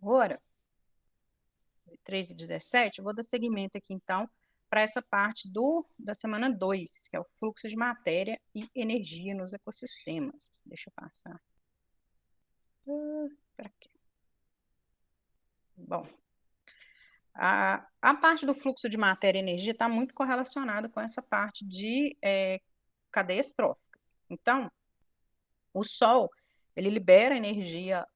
agora, 3:17, eu vou dar seguimento aqui, então, para essa parte da semana 2, que é o fluxo de matéria e energia nos ecossistemas. Deixa eu passar. Para quê? Bom, a parte do fluxo de matéria e energia está muito correlacionada com essa parte de cadeias tróficas. Então, o Sol, ele libera a energia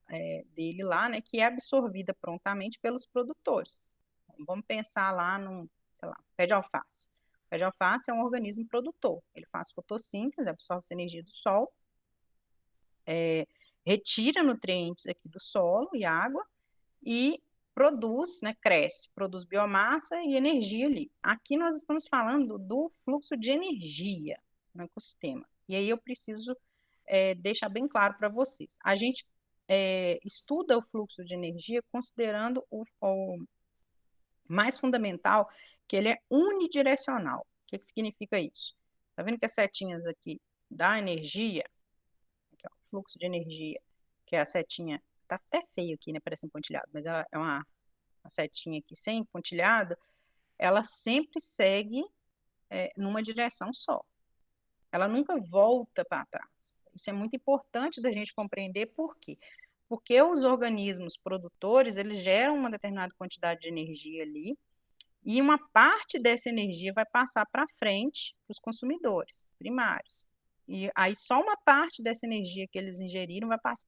dele lá, né, que é absorvida prontamente pelos produtores. Vamos pensar lá num, sei lá, pé de alface. O pé de alface é um organismo produtor. Ele faz fotossíntese, absorve essa energia do Sol, retira nutrientes aqui do solo e água e produz, né, cresce, produz biomassa e energia ali. Aqui nós estamos falando do fluxo de energia no ecossistema. E aí eu preciso deixar bem claro para vocês. A gente estuda o fluxo de energia considerando o mais fundamental, que ele é unidirecional. O que significa isso? Tá vendo que as setinhas aqui da energia, aqui, ó, fluxo de energia, que é a setinha, tá até feio aqui, né? Parece um pontilhado, mas ela é uma setinha aqui sem pontilhado, ela sempre segue numa direção só. Ela nunca volta para trás. Isso é muito importante da gente compreender por quê? Porque os organismos produtores, eles geram uma determinada quantidade de energia ali, e uma parte dessa energia vai passar para frente para os consumidores primários. E aí só uma parte dessa energia que eles ingeriram vai passar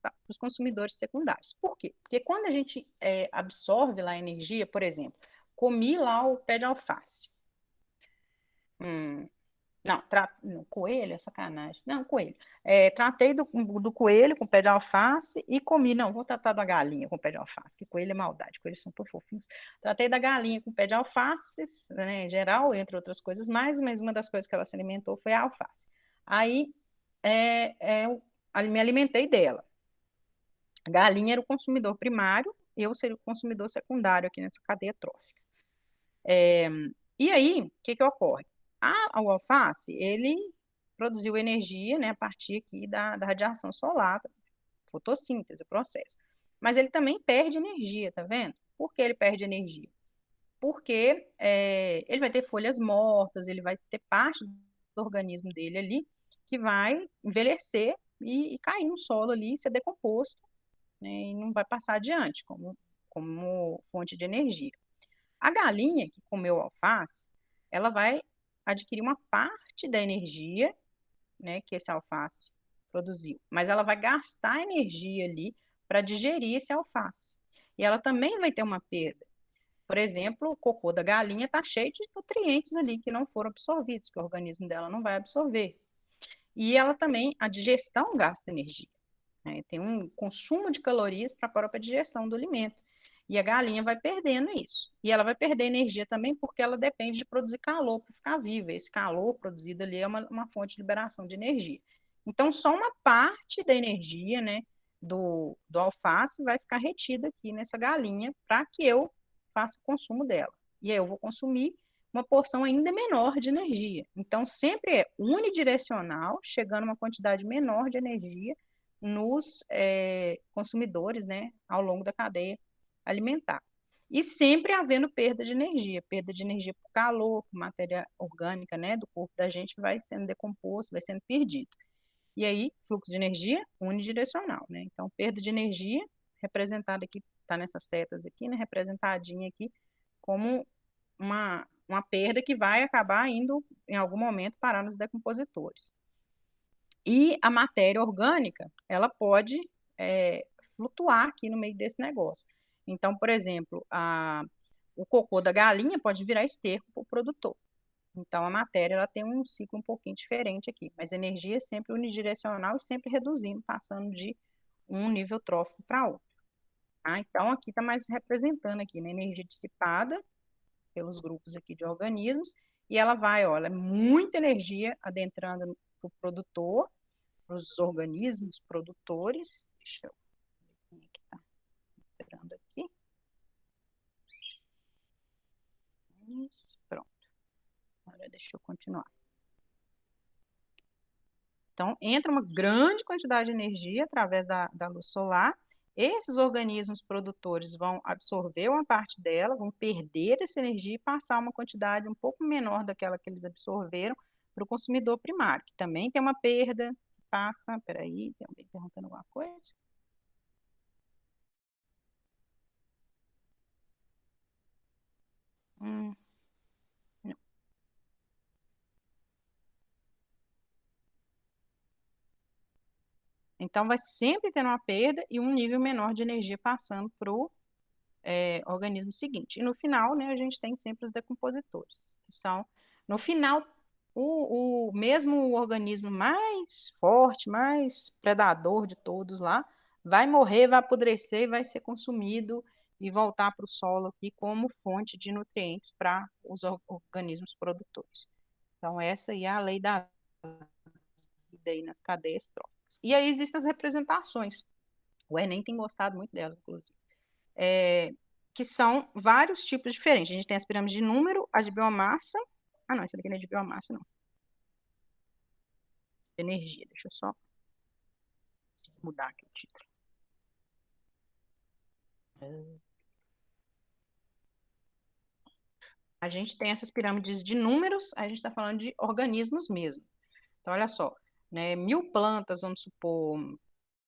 para os consumidores secundários. Por quê? Porque quando a gente absorve lá a energia, por exemplo, comi lá o pé de alface. Não, não, coelho é sacanagem. Não, coelho. Tratei do coelho com pé de alface e comi. Não, vou tratar da galinha com pé de alface, que coelho é maldade, coelhos são tão fofinhos. Tratei da galinha com pé de alface, né, em geral, entre outras coisas mais, mas uma das coisas que ela se alimentou foi a alface. Aí, eu me alimentei dela. A galinha era o consumidor primário, eu seria o consumidor secundário aqui nessa cadeia trófica. E aí, o que que ocorre? O alface, ele produziu energia, né, a partir aqui da radiação solar, fotossíntese, o processo. Mas ele também perde energia, tá vendo? Por que ele perde energia? Porque ele vai ter folhas mortas, ele vai ter parte do organismo dele ali que vai envelhecer e cair no solo ali, ser decomposto, né, e não vai passar adiante como fonte de energia. A galinha que comeu alface, ela vai adquirir uma parte da energia, né, que esse alface produziu, mas ela vai gastar energia ali para digerir esse alface. E ela também vai ter uma perda. Por exemplo, o cocô da galinha está cheio de nutrientes ali que não foram absorvidos, que o organismo dela não vai absorver. E ela também, a digestão gasta energia, né? Tem um consumo de calorias para a própria digestão do alimento. E a galinha vai perdendo isso. E ela vai perder energia também porque ela depende de produzir calor para ficar viva. Esse calor produzido ali é uma fonte de liberação de energia. Então, só uma parte da energia, né, do alface vai ficar retida aqui nessa galinha para que eu faça o consumo dela. E aí eu vou consumir uma porção ainda menor de energia. Então, sempre é unidirecional, chegando uma quantidade menor de energia nos consumidores, né, ao longo da cadeia alimentar. E sempre havendo perda de energia por calor, por matéria orgânica, né, do corpo da gente que vai sendo decomposto, vai sendo perdido. E aí, fluxo de energia unidirecional, né? Então, perda de energia, representada aqui, está nessas setas aqui, né, representadinha aqui, como uma perda que vai acabar indo, em algum momento, parar nos decompositores. E a matéria orgânica, ela pode flutuar aqui no meio desse negócio. Então, por exemplo, o cocô da galinha pode virar esterco para o produtor. Então, a matéria ela tem um ciclo um pouquinho diferente aqui, mas a energia é sempre unidirecional e sempre reduzindo, passando de um nível trófico para outro. Tá? Então, aqui está mais representando aqui, né, energia dissipada pelos grupos aqui de organismos, e ela vai, olha, muita energia adentrando para o produtor, para os organismos produtores. Deixa eu ver como é que está entrando aqui. Isso, pronto. Agora deixa eu continuar. Então, entra uma grande quantidade de energia através da luz solar esses organismos produtores vão absorver uma parte dela, vão perder essa energia e passar uma quantidade um pouco menor daquela que eles absorveram para o consumidor primário, que também tem uma perda, passa, peraí, tem alguém perguntando alguma coisa? Hum, não. Então, vai sempre ter uma perda e um nível menor de energia passando para o organismo seguinte. E no final, né, a gente tem sempre os decompositores, que são, no final, o mesmo organismo mais forte, mais predador de todos lá, vai morrer, vai apodrecer e vai ser consumido e voltar para o solo aqui como fonte de nutrientes para os organismos produtores. Então, essa aí é a lei da vida aí nas cadeias tróficas. E aí existem as representações. O Enem tem gostado muito delas, inclusive. É, que são vários tipos diferentes. A gente tem as pirâmides de número, a de biomassa. Ah, não, essa daqui não é de biomassa, não. De energia. Deixa eu só mudar aqui o título. A gente tem essas pirâmides de números, a gente está falando de organismos mesmo. Então, olha só, né, 1.000 plantas, vamos supor,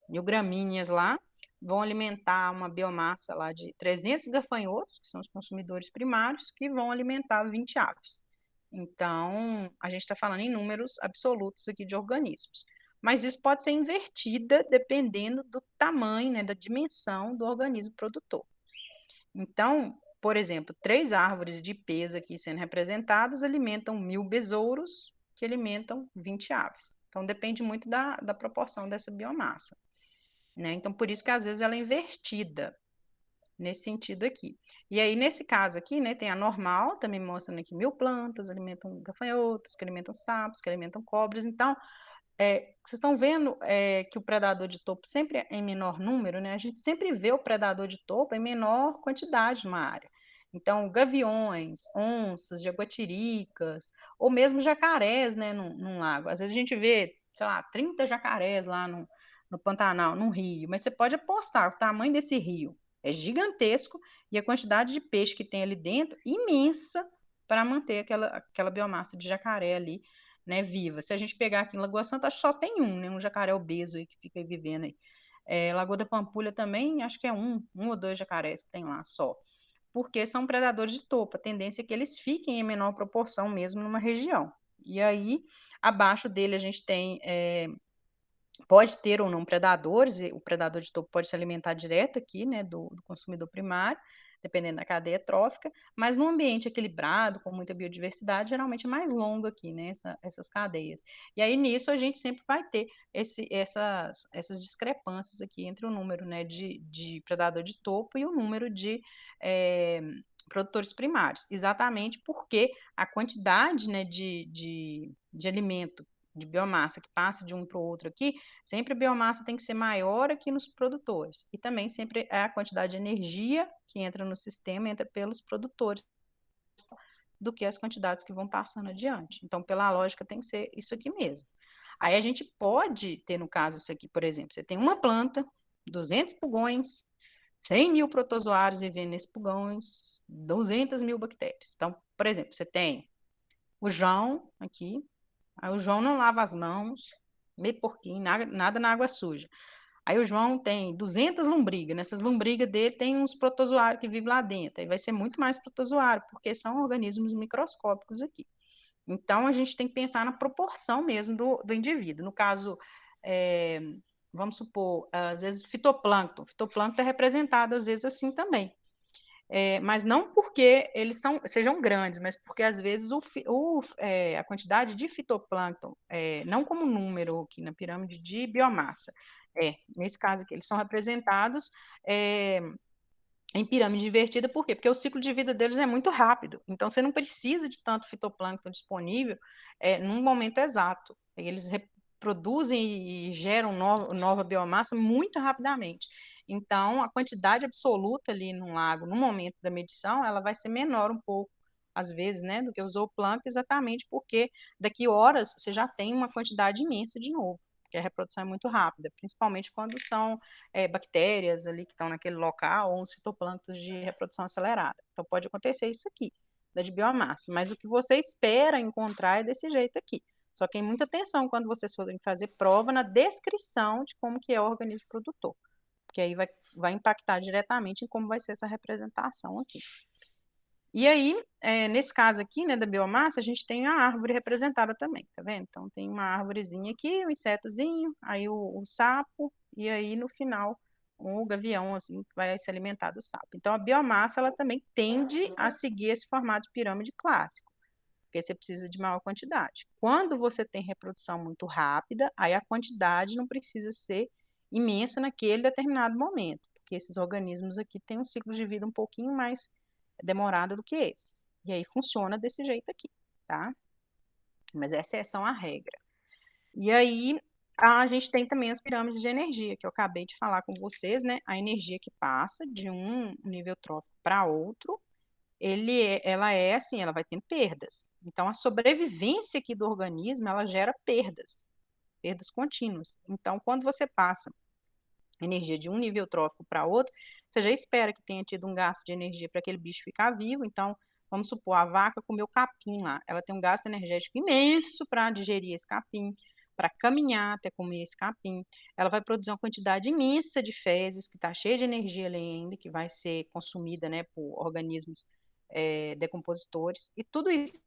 1.000 gramíneas lá, vão alimentar uma biomassa lá de 300 gafanhotos, que são os consumidores primários, que vão alimentar 20 aves. Então, a gente está falando em números absolutos aqui de organismos. Mas isso pode ser invertida dependendo do tamanho, né, da dimensão do organismo produtor. Então, por exemplo, 3 árvores de pesa aqui sendo representadas alimentam 1.000 besouros, que alimentam 20 aves. Então, depende muito da proporção dessa biomassa, né? Então, por isso que às vezes ela é invertida nesse sentido aqui. E aí, nesse caso aqui, né, tem a normal, também mostrando aqui 1.000 plantas, alimentam gafanhotos, que alimentam sapos, que alimentam cobras. Então, vocês estão vendo que o predador de topo sempre é em menor número, né? A gente sempre vê o predador de topo em menor quantidade numa área. Então, gaviões, onças, jaguatiricas, ou mesmo jacarés, né, num lago. Às vezes a gente vê, sei lá, 30 jacarés lá no Pantanal, num rio, mas você pode apostar, o tamanho desse rio é gigantesco e a quantidade de peixe que tem ali dentro imensa para manter aquela biomassa de jacaré ali, né, viva. Se a gente pegar aqui em Lagoa Santa, acho que só tem um, né, um jacaré obeso aí que fica aí vivendo aí. Lagoa da Pampulha também, acho que é um ou dois jacarés que tem lá só. Porque são predadores de topo. A tendência é que eles fiquem em menor proporção mesmo numa região. E aí, abaixo dele a gente tem pode ter ou não predadores, o predador de topo pode se alimentar direto aqui, né, do consumidor primário, dependendo da cadeia trófica, mas num ambiente equilibrado, com muita biodiversidade, geralmente é mais longo aqui, né, essas cadeias. E aí nisso a gente sempre vai ter essas discrepâncias aqui entre o número, né, de predador de topo e o número de produtores primários, exatamente porque a quantidade, né, de alimento de biomassa que passa de um para o outro aqui, sempre a biomassa tem que ser maior aqui nos produtores. E também sempre é a quantidade de energia que entra no sistema, entra pelos produtores, do que as quantidades que vão passando adiante. Então, pela lógica, tem que ser isso aqui mesmo. Aí a gente pode ter, no caso, isso aqui, por exemplo, você tem uma planta, 200 pulgões, 100.000 protozoários vivendo nesses pulgões, 200.000 bactérias. Então, por exemplo, você tem o João aqui, aí o João não lava as mãos, meio porquinho, nada na água suja. Aí o João tem 200 lombrigas, nessas lombrigas dele tem uns protozoários que vivem lá dentro, aí vai ser muito mais protozoário, porque são organismos microscópicos aqui. Então, a gente tem que pensar na proporção mesmo do indivíduo. No caso, é, vamos supor, às vezes fitoplâncton é representado às vezes assim também. Mas não porque eles sejam grandes, mas porque às vezes a quantidade de fitoplâncton, não como número aqui na pirâmide de biomassa, nesse caso aqui, eles são representados em pirâmide invertida, por quê? Porque o ciclo de vida deles é muito rápido, então você não precisa de tanto fitoplâncton disponível num momento exato. Eles reproduzem e geram nova biomassa muito rapidamente. Então, a quantidade absoluta ali no lago, no momento da medição, ela vai ser menor um pouco, às vezes, né, do que o zooplâncton, exatamente porque daqui horas você já tem uma quantidade imensa de novo. porque a reprodução é muito rápida, principalmente quando são bactérias ali que estão naquele local, ou os fitoplânctons de reprodução acelerada. Então, pode acontecer isso aqui, da de biomassa, mas o que você espera encontrar é desse jeito aqui. Só que tem muita atenção quando vocês forem fazer prova na descrição de como que é o organismo produtor, porque aí vai impactar diretamente em como vai ser essa representação aqui. E aí, nesse caso aqui, né, da biomassa, a gente tem a árvore representada também, tá vendo? Então, tem uma árvorezinha aqui, um insetozinho, aí o sapo, e aí no final, o gavião, assim, que vai se alimentar do sapo. Então, a biomassa, ela também tende a seguir esse formato de pirâmide clássico, porque você precisa de maior quantidade. Quando você tem reprodução muito rápida, aí a quantidade não precisa ser imensa naquele determinado momento, porque esses organismos aqui têm um ciclo de vida um pouquinho mais demorado do que esses. E aí funciona desse jeito aqui, tá? Mas é exceção à regra. E aí a gente tem também as pirâmides de energia, que eu acabei de falar com vocês, né? A energia que passa de um nível trófico para outro, ela é assim, ela vai tendo perdas. Então, a sobrevivência aqui do organismo, ela gera perdas, perdas contínuas. Então, quando você passa energia de um nível trófico para outro, você já espera que tenha tido um gasto de energia para aquele bicho ficar vivo. Então, vamos supor, a vaca comeu capim lá. Ela tem um gasto energético imenso para digerir esse capim, para caminhar até comer esse capim. Ela vai produzir uma quantidade imensa de fezes, que está cheia de energia ali ainda, que vai ser consumida, né, por organismos decompositores. E tudo isso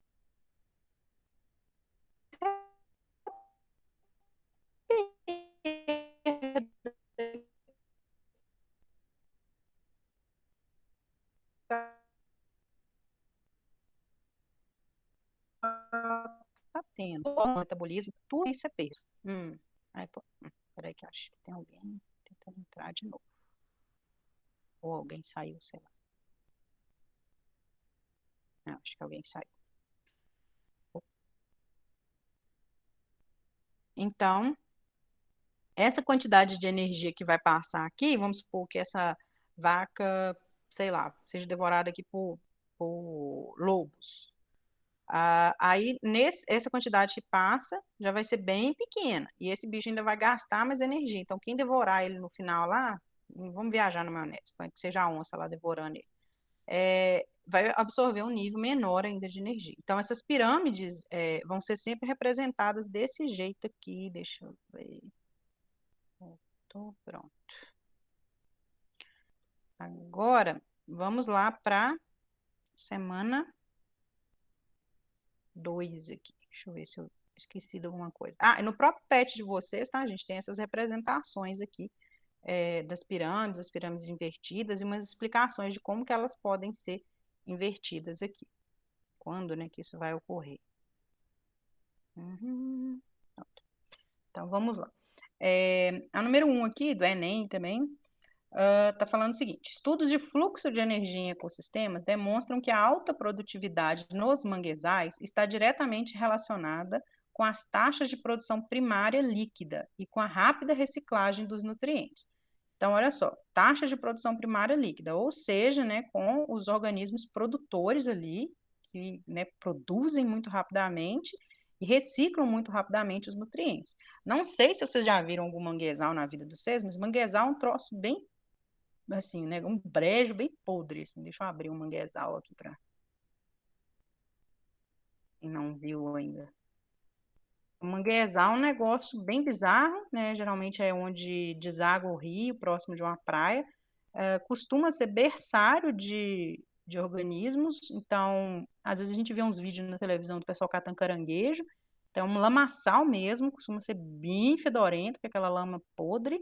tá tendo. O metabolismo, tudo isso é peso. Aí, peraí que eu acho que tem alguém tentando entrar de novo. Ou alguém saiu, sei lá. Não, acho que alguém saiu. Então, essa quantidade de energia que vai passar aqui, vamos supor que essa vaca, sei lá, seja devorada aqui por lobos. Aí, essa quantidade que passa já vai ser bem pequena. E esse bicho ainda vai gastar mais energia. Então, quem devorar ele no final lá, vamos viajar na maionese, pode que seja a onça lá devorando ele, vai absorver um nível menor ainda de energia. Então, essas pirâmides vão ser sempre representadas desse jeito aqui. Deixa eu ver. Tô pronto. Agora, vamos lá para semana 2 aqui. Deixa eu ver se eu esqueci de alguma coisa. E no próprio PET de vocês, tá? A gente tem essas representações aqui das pirâmides, as pirâmides invertidas e umas explicações de como que elas podem ser invertidas aqui. Quando, né, que isso vai ocorrer. Então, vamos lá. A número 1 aqui, do Enem também, está falando o seguinte: estudos de fluxo de energia em ecossistemas demonstram que a alta produtividade nos manguezais está diretamente relacionada com as taxas de produção primária líquida e com a rápida reciclagem dos nutrientes. Então, olha só, taxa de produção primária líquida, ou seja, né, com os organismos produtores ali, que, né, produzem muito rapidamente e reciclam muito rapidamente os nutrientes. Não sei se vocês já viram algum manguezal na vida de vocês, mas manguezal é um troço bem assim, né? Um brejo bem podre, assim. Deixa eu abrir um manguezal aqui para quem não viu ainda. O manguezal é um negócio bem bizarro, né? Geralmente é onde deságua o rio, próximo de uma praia. Costuma ser berçário de organismos, então, às vezes a gente vê uns vídeos na televisão do pessoal catando caranguejo. Então, um lamaçal mesmo, costuma ser bem fedorento, com aquela lama podre.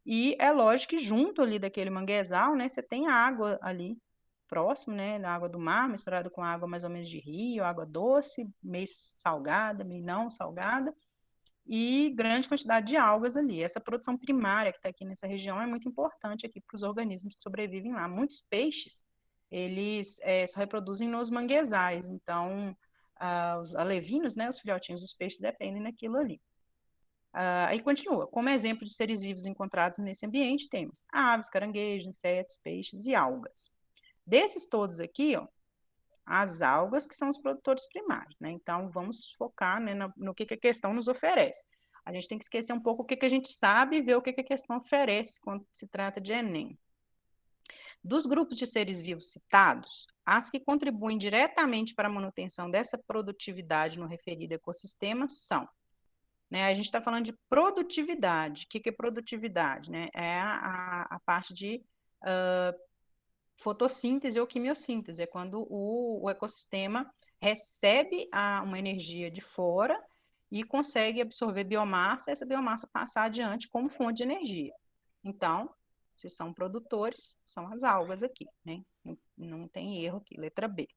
E é lógico que junto ali daquele manguezal, né, você tem água ali próximo, né, da água do mar, misturada com água mais ou menos de rio, água doce, meio salgada, meio não salgada, e grande quantidade de algas ali. Essa produção primária que está aqui nessa região é muito importante aqui para os organismos que sobrevivem lá. Muitos peixes, eles se reproduzem nos manguezais, então os alevinos, né, os filhotinhos dos peixes dependem daquilo ali. Aí continua. Como exemplo de seres vivos encontrados nesse ambiente, temos aves, caranguejos, insetos, peixes e algas. Desses todos aqui, ó, as algas que são os produtores primários, né? Então, vamos focar, né, no que a questão nos oferece. A gente tem que esquecer um pouco o que a gente sabe e ver o que a questão oferece quando se trata de Enem. Dos grupos de seres vivos citados, as que contribuem diretamente para a manutenção dessa produtividade no referido ecossistema são, né, a gente está falando de produtividade. O que é produtividade? Né? É a parte de fotossíntese ou quimiossíntese, é quando o ecossistema recebe uma energia de fora e consegue absorver biomassa, essa biomassa passar adiante como fonte de energia. Então, se são produtores, são as algas aqui, né? Não tem erro aqui, letra B.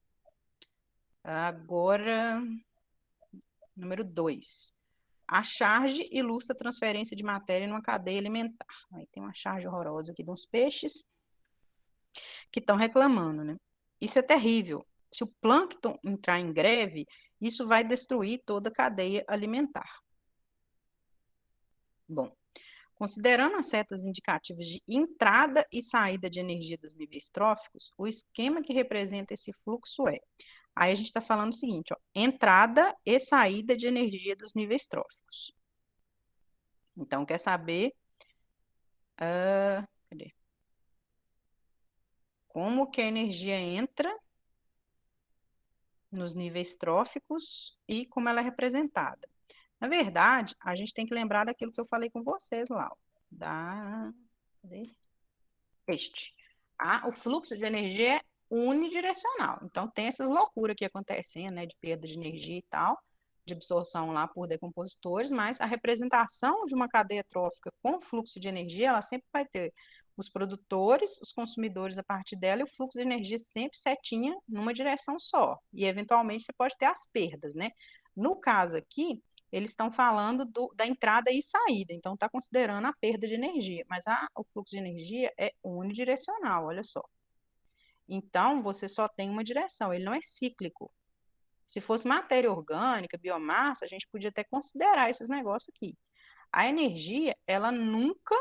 Agora, número 2. A charge ilustra a transferência de matéria numa cadeia alimentar. Aí tem uma charge horrorosa aqui de uns peixes que estão reclamando, né? Isso é terrível. Se o plâncton entrar em greve, isso vai destruir toda a cadeia alimentar. Bom, considerando as setas indicativas de entrada e saída de energia dos níveis tróficos, o esquema que representa esse fluxo é. Aí a gente está falando o seguinte, ó, entrada e saída de energia dos níveis tróficos. Então, quer saber cadê? Como que a energia entra nos níveis tróficos e como ela é representada. Na verdade, a gente tem que lembrar daquilo que eu falei com vocês lá, ó, cadê? O fluxo de energia é unidirecional. Então, tem essas loucuras aqui acontecendo, né, de perda de energia e tal, de absorção lá por decompositores, mas a representação de uma cadeia trófica com fluxo de energia, ela sempre vai ter os produtores, os consumidores a partir dela, e o fluxo de energia sempre setinha numa direção só. E, eventualmente, você pode ter as perdas, né? No caso aqui, eles estão falando da entrada e saída, então está considerando a perda de energia, mas o fluxo de energia é unidirecional, olha só. Então, você só tem uma direção, ele não é cíclico. Se fosse matéria orgânica, biomassa, a gente podia até considerar esses negócios aqui. A energia, ela nunca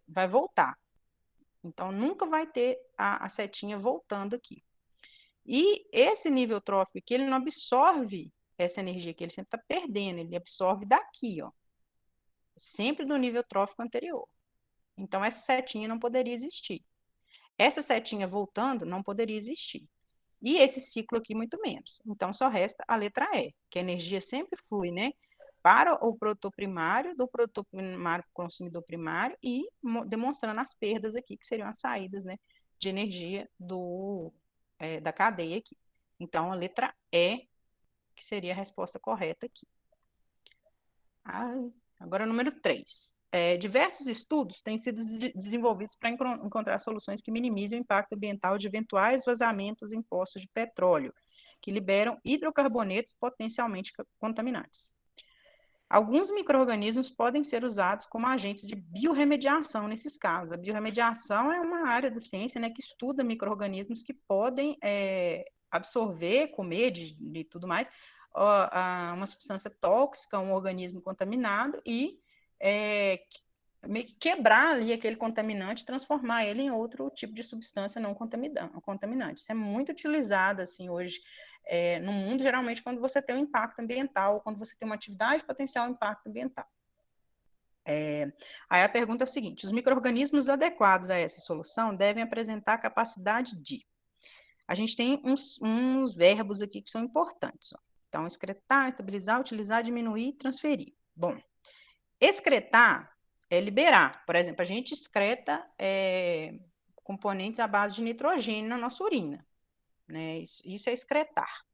vai voltar. Então, nunca vai ter a setinha voltando aqui. E esse nível trófico aqui, ele não absorve essa energia aqui, ele sempre está perdendo, ele absorve daqui, ó. Sempre do nível trófico anterior. Então, essa setinha não poderia existir. Essa setinha voltando não poderia existir. E esse ciclo aqui, muito menos. Então, só resta a letra E, que a energia sempre flui, né? Para o produtor primário, do produtor primário para o consumidor primário e demonstrando as perdas aqui, que seriam as saídas, né, de energia da cadeia aqui. Então, a letra E, que seria a resposta correta aqui. Agora, número 3. Diversos estudos têm sido desenvolvidos para encontrar soluções que minimizem o impacto ambiental de eventuais vazamentos em poços de petróleo, que liberam hidrocarbonetos potencialmente contaminantes. Alguns micro-organismos podem ser usados como agentes de biorremediação nesses casos. A biorremediação é uma área da ciência, né, que estuda micro-organismos que podem absorver, comer de tudo mais, uma substância tóxica, um organismo contaminado e meio que quebrar ali aquele contaminante, transformar ele em outro tipo de substância não contaminante. Isso é muito utilizado assim hoje no mundo, geralmente quando você tem um impacto ambiental, quando você tem uma atividade de potencial impacto ambiental. Aí a pergunta é a seguinte: os micro-organismos adequados a essa solução devem apresentar a capacidade de... A gente tem uns verbos aqui que são importantes, ó. Então, excretar, estabilizar, utilizar, diminuir, transferir. Bom, excretar é liberar. Por exemplo, a gente excreta componentes à base de nitrogênio na nossa urina, né? Isso é excretar.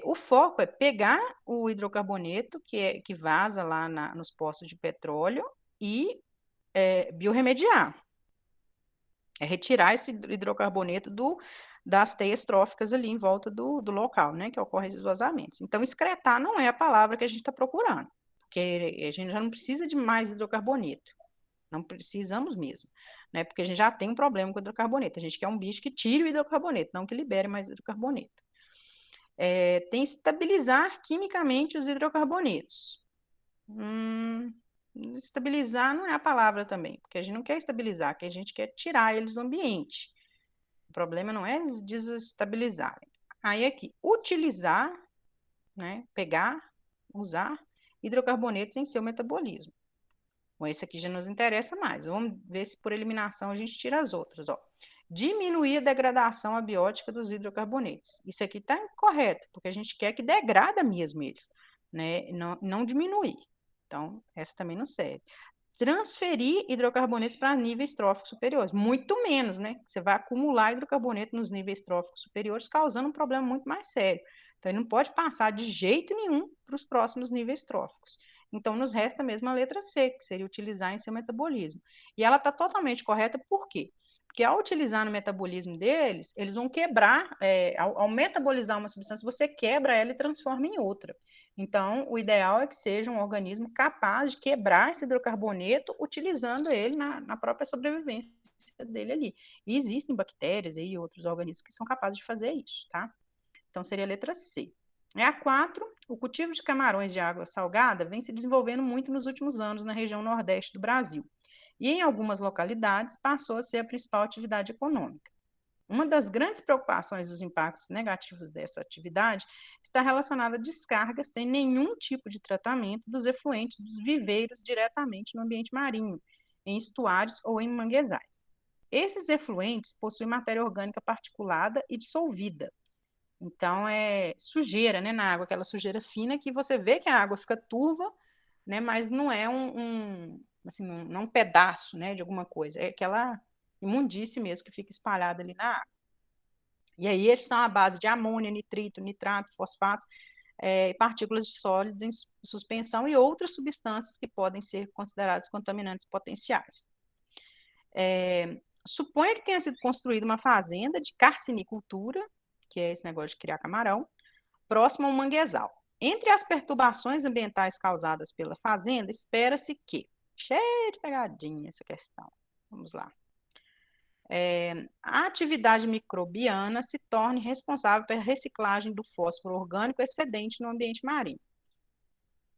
O foco é pegar o hidrocarboneto que vaza lá nos poços de petróleo e biorremediar. É retirar esse hidrocarboneto das teias tróficas ali em volta do local, né, que ocorrem esses vazamentos. Então, excretar não é a palavra que a gente está procurando, porque a gente já não precisa de mais hidrocarboneto. Não precisamos mesmo, né? Porque a gente já tem um problema com o hidrocarboneto. A gente quer um bicho que tire o hidrocarboneto, não que libere mais hidrocarboneto. Tem estabilizar quimicamente os hidrocarbonetos. Estabilizar não é a palavra também, porque a gente não quer estabilizar, que a gente quer tirar eles do ambiente. O problema não é desestabilizar. Aí aqui, utilizar, né? Pegar, usar hidrocarbonetos em seu metabolismo. Bom, esse aqui já nos interessa mais. Vamos ver se por eliminação a gente tira as outras. Ó. Diminuir a degradação abiótica dos hidrocarbonetos. Isso aqui está incorreto, porque a gente quer que degrada mesmo eles, né? Não diminuir. Então, essa também não serve. Transferir hidrocarbonetos para níveis tróficos superiores. Muito menos, né? Você vai acumular hidrocarboneto nos níveis tróficos superiores, causando um problema muito mais sério. Então, ele não pode passar de jeito nenhum para os próximos níveis tróficos. Então, nos resta mesmo a letra C, que seria utilizar em seu metabolismo. E ela está totalmente correta, por quê? Porque ao utilizar no metabolismo deles, eles vão quebrar, ao metabolizar uma substância, você quebra ela e transforma em outra. Então, o ideal é que seja um organismo capaz de quebrar esse hidrocarboneto, utilizando ele na própria sobrevivência dele ali. E existem bactérias e outros organismos que são capazes de fazer isso, tá? Então, seria a letra C. A 4, o cultivo de camarões de água salgada vem se desenvolvendo muito nos últimos anos na região nordeste do Brasil. E em algumas localidades passou a ser a principal atividade econômica. Uma das grandes preocupações dos impactos negativos dessa atividade está relacionada a descargas sem nenhum tipo de tratamento dos efluentes dos viveiros diretamente no ambiente marinho, em estuários ou em manguezais. Esses efluentes possuem matéria orgânica particulada e dissolvida. Então, é sujeira, né, na água, aquela sujeira fina que você vê que a água fica turva, né, mas não é assim, não é um pedaço, né, de alguma coisa, é aquela imundície mesmo que fica espalhada ali na água. E aí eles são a base de amônia, nitrito, nitrato, fosfatos, partículas de sólido em suspensão e outras substâncias que podem ser consideradas contaminantes potenciais. Suponha que tenha sido construída uma fazenda de carcinicultura, que é esse negócio de criar camarão, próximo a um manguezal. Entre as perturbações ambientais causadas pela fazenda, espera-se que, cheia de pegadinha essa questão, vamos lá, a atividade microbiana se torne responsável pela reciclagem do fósforo orgânico excedente no ambiente marinho.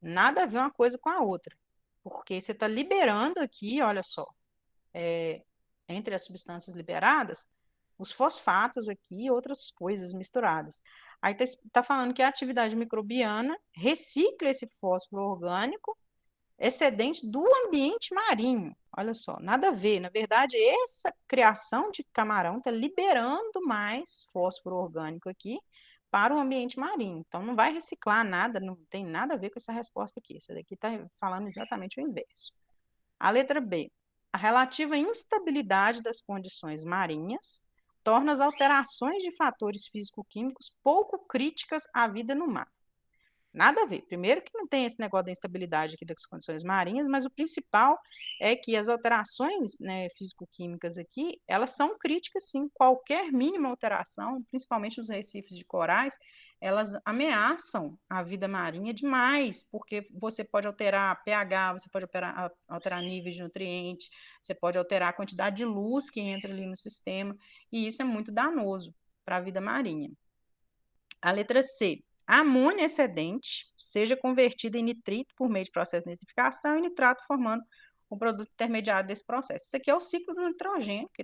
Nada a ver uma coisa com a outra, porque você está liberando aqui, olha só, entre as substâncias liberadas, os fosfatos aqui e outras coisas misturadas. Aí está falando que a atividade microbiana recicla esse fósforo orgânico excedente do ambiente marinho. Olha só, nada a ver. Na verdade, essa criação de camarão está liberando mais fósforo orgânico aqui para o ambiente marinho. Então, não vai reciclar nada, não tem nada a ver com essa resposta aqui. Essa daqui está falando exatamente o inverso. A letra B. A relativa instabilidade das condições marinhas torna as alterações de fatores físico-químicos pouco críticas à vida no mar. Nada a ver. Primeiro que não tem esse negócio da instabilidade aqui das condições marinhas, mas o principal é que as alterações, né, físico-químicas aqui, elas são críticas sim. Qualquer mínima alteração, principalmente nos recifes de corais, elas ameaçam a vida marinha demais, porque você pode alterar pH, você pode alterar níveis de nutrientes, você pode alterar a quantidade de luz que entra ali no sistema, e isso é muito danoso para a vida marinha. A letra C. A amônia excedente seja convertida em nitrito por meio de processo de nitrificação e nitrato formando um produto intermediário desse processo. Isso aqui é o ciclo do nitrogênio que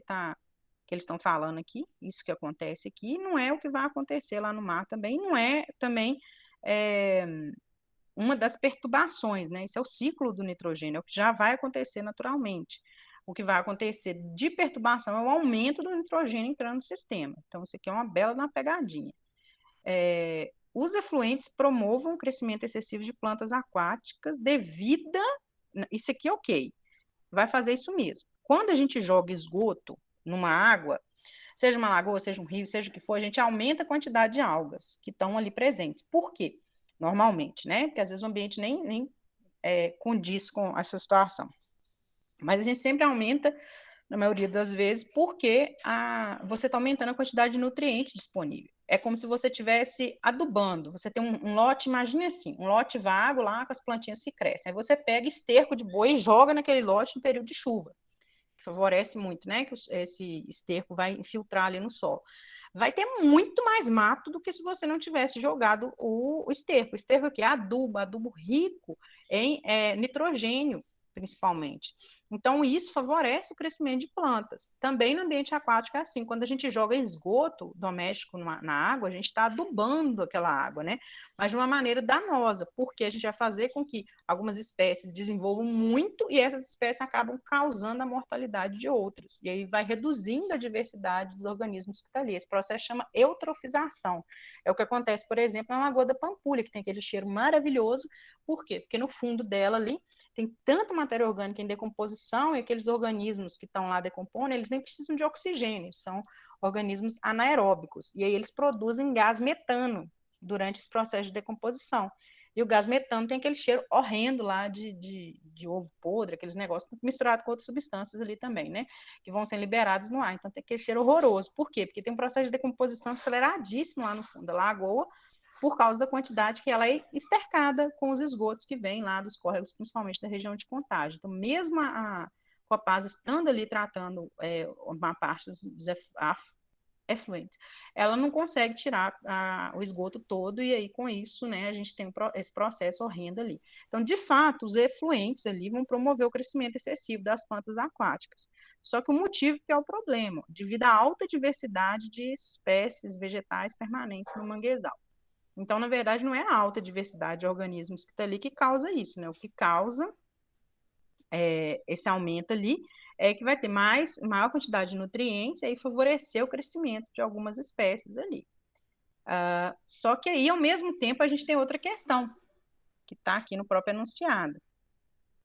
eles estão falando aqui, isso que acontece aqui, não é o que vai acontecer lá no mar também, não é também uma das perturbações, né? Isso é o ciclo do nitrogênio, é o que já vai acontecer naturalmente. O que vai acontecer de perturbação é o aumento do nitrogênio entrando no sistema. Então, isso aqui é uma bela pegadinha. Os efluentes promovam o crescimento excessivo de plantas aquáticas devido isso aqui é ok, vai fazer isso mesmo. Quando a gente joga esgoto numa água, seja uma lagoa, seja um rio, seja o que for, a gente aumenta a quantidade de algas que estão ali presentes. Por quê? Normalmente, né? Porque às vezes o ambiente nem condiz com essa situação. Mas a gente sempre aumenta, na maioria das vezes, porque você está aumentando a quantidade de nutrientes disponível. É como se você estivesse adubando. Você tem um lote, imagine assim, um lote vago lá com as plantinhas que crescem. Aí você pega esterco de boi e joga naquele lote no período de chuva, que favorece muito, né? Que esse esterco vai infiltrar ali no solo. Vai ter muito mais mato do que se você não tivesse jogado o esterco. O esterco aqui é adubo rico em nitrogênio, principalmente. Então, isso favorece o crescimento de plantas. Também no ambiente aquático é assim, quando a gente joga esgoto doméstico na água, a gente está adubando aquela água, né? Mas de uma maneira danosa, porque a gente vai fazer com que algumas espécies desenvolvam muito e essas espécies acabam causando a mortalidade de outras. E aí vai reduzindo a diversidade dos organismos que estão ali. Esse processo chama eutrofização. É o que acontece, por exemplo, na Lagoa da Pampulha, que tem aquele cheiro maravilhoso. Por quê? Porque no fundo dela ali tem tanta matéria orgânica em decomposição e aqueles organismos que estão lá decompondo, eles nem precisam de oxigênio, são organismos anaeróbicos. E aí eles produzem gás metano durante esse processo de decomposição. E o gás metano tem aquele cheiro horrendo lá de ovo podre, aqueles negócios misturados com outras substâncias ali também, né? Que vão ser liberados no ar. Então tem aquele cheiro horroroso. Por quê? Porque tem um processo de decomposição aceleradíssimo lá no fundo da lagoa, por causa da quantidade que ela é estercada com os esgotos que vêm lá dos córregos, principalmente da região de Contagem. Então, mesmo a Copasa estando ali tratando uma parte dos efluentes, ela não consegue tirar o esgoto todo e aí com isso, né, a gente tem esse processo horrendo ali. Então, de fato, os efluentes ali vão promover o crescimento excessivo das plantas aquáticas. Só que o motivo que é o problema, devido à alta diversidade de espécies vegetais permanentes no manguezal. Então, na verdade, não é a alta diversidade de organismos que está ali que causa isso, né? O que causa esse aumento ali é que vai ter maior quantidade de nutrientes e aí favorecer o crescimento de algumas espécies ali. Só que aí, ao mesmo tempo, a gente tem outra questão, que está aqui no próprio enunciado,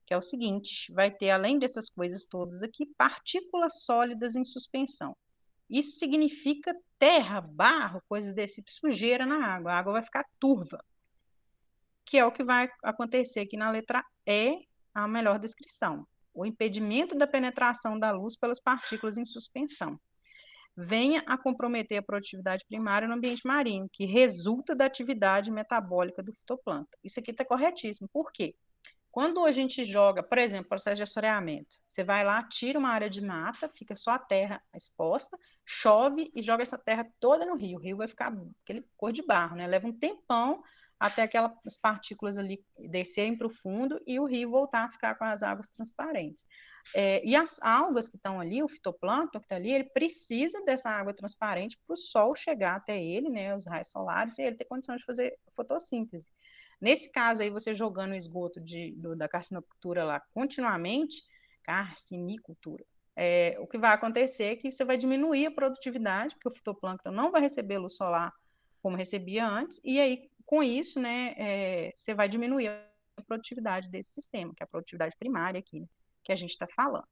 que é o seguinte: vai ter, além dessas coisas todas aqui, partículas sólidas em suspensão. Isso significa terra, barro, coisas desse tipo, sujeira na água. A água vai ficar turva, que é o que vai acontecer aqui na letra E, a melhor descrição. O impedimento da penetração da luz pelas partículas em suspensão venha a comprometer a produtividade primária no ambiente marinho, que resulta da atividade metabólica do fitoplâncton. Isso aqui está corretíssimo. Por quê? Quando a gente joga, por exemplo, processo de assoreamento, você vai lá, tira uma área de mata, fica só a terra exposta, chove e joga essa terra toda no rio. O rio vai ficar aquele cor de barro, né? Leva um tempão até aquelas partículas ali descerem para o fundo e o rio voltar a ficar com as águas transparentes. E as algas que estão ali, o fitoplâncton que está ali, ele precisa dessa água transparente para o sol chegar até ele, né, os raios solares, e ele ter condições de fazer fotossíntese. Nesse caso aí, você jogando o esgoto da carcinocultura lá continuamente, carcinicultura, o que vai acontecer é que você vai diminuir a produtividade, porque o fitoplâncton não vai receber luz solar como recebia antes, e aí, com isso, né, você vai diminuir a produtividade desse sistema, que é a produtividade primária aqui, né, que a gente está falando.